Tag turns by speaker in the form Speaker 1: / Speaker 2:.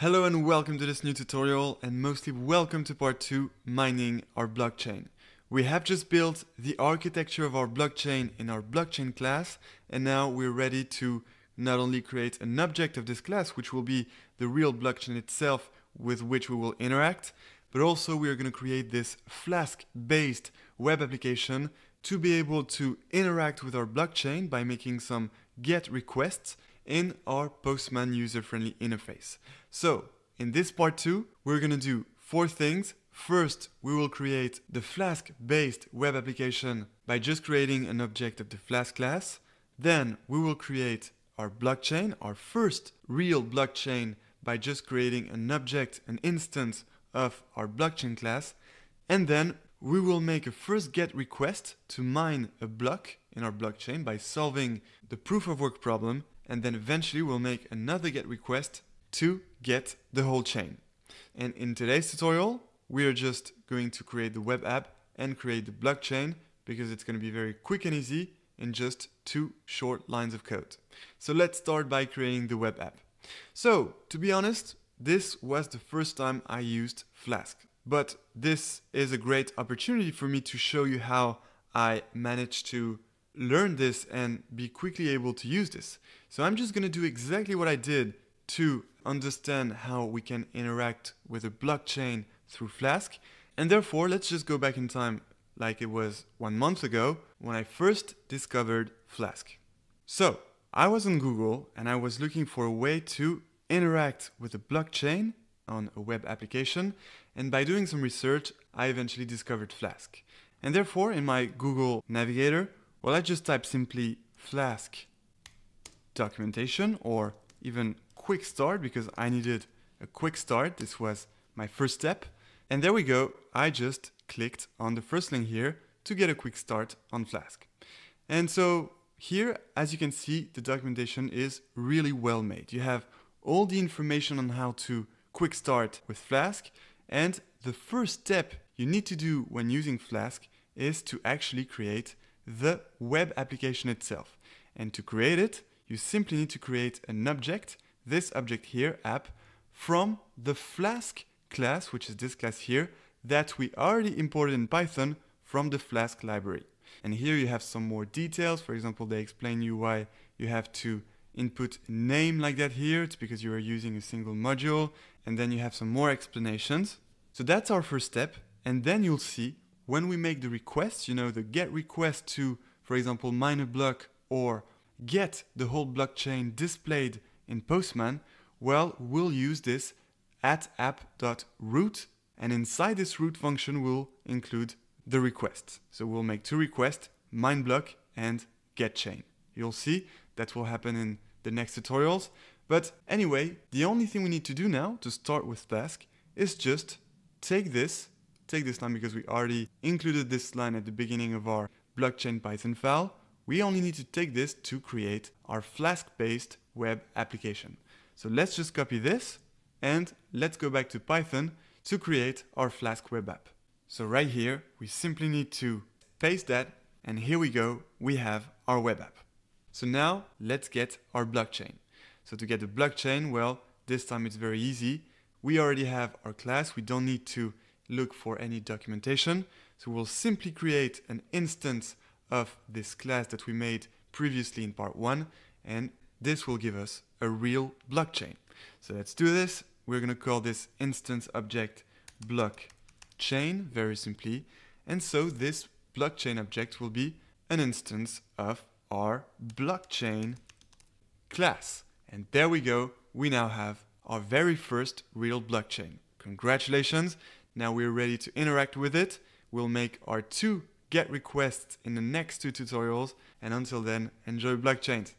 Speaker 1: Hello and welcome to this new tutorial, and mostly welcome to part 2, mining our blockchain. We have just built the architecture of our blockchain in our blockchain class, and now we're ready to not only create an object of this class, which will be the real blockchain itself with which we will interact, but also we are going to create this Flask-based web application to be able to interact with our blockchain by making some GET requests in our Postman user-friendly interface. So, in this part 2, we're going to do 4 things. First, we will create the Flask-based web application by just creating an object of the Flask class. Then, we will create our blockchain, our first real blockchain, by just creating an object, an instance of our blockchain class. And then, we will make a first GET request to mine a block in our blockchain by solving the proof of work problem. And then eventually we'll make another GET request to get the whole chain. And in today's tutorial, we are just going to create the web app and create the blockchain because it's going to be very quick and easy in just 2 short lines of code. So let's start by creating the web app. So, to be honest, this was the first time I used Flask. But this is a great opportunity for me to show you how I managed to learn this and be quickly able to use this. So I'm just going to do exactly what I did to understand how we can interact with a blockchain through Flask. And therefore, let's just go back in time like it was 1 month ago when I first discovered Flask. So I was on Google and I was looking for a way to interact with a blockchain on a web application. And by doing some research, I eventually discovered Flask. And therefore, in my Google Navigator, well, I just type simply Flask documentation or even quick start because I needed a quick start. This was my first step. And there we go. I just clicked on the first link here to get a quick start on Flask. And so here, as you can see, the documentation is really well made. You have all the information on how to quick start with Flask. And the first step you need to do when using Flask is to actually create the web application itself. And to create it, you simply need to create an object, this object here, app, from the Flask class, which is this class here, that we already imported in Python from the Flask library. And here you have some more details. For example, they explain you why you have to input a name like that here. It's because you are using a single module. And then you have some more explanations. So that's our first step. And then you'll see when we make the request, the GET request to, for example, mine a block or get the whole blockchain displayed in Postman, well, we'll use this @app.root, and inside this root function we'll include the request. So we'll make 2 requests, mine block and get chain. You'll see that will happen in the next tutorials. But anyway, the only thing we need to do now to start with Flask is just take this line because we already included this line at the beginning of our blockchain Python file. We only need to take this to create our Flask-based web application. So let's just copy this and let's go back to Python to create our Flask web app. So right here, we simply need to paste that, and here we go, we have our web app. So now let's get our blockchain. So to get the blockchain, well, this time it's very easy. We already have our class, we don't need to look for any documentation. So we'll simply create an instance of this class that we made previously in part 1, and this will give us a real blockchain. So let's do this. We're going to call this instance object blockchain very simply. And so this blockchain object will be an instance of our blockchain class. And there we go. We now have our very first real blockchain. Congratulations. Now we're ready to interact with it. We'll make our 2 GET requests in the next 2 tutorials. And until then, enjoy blockchains.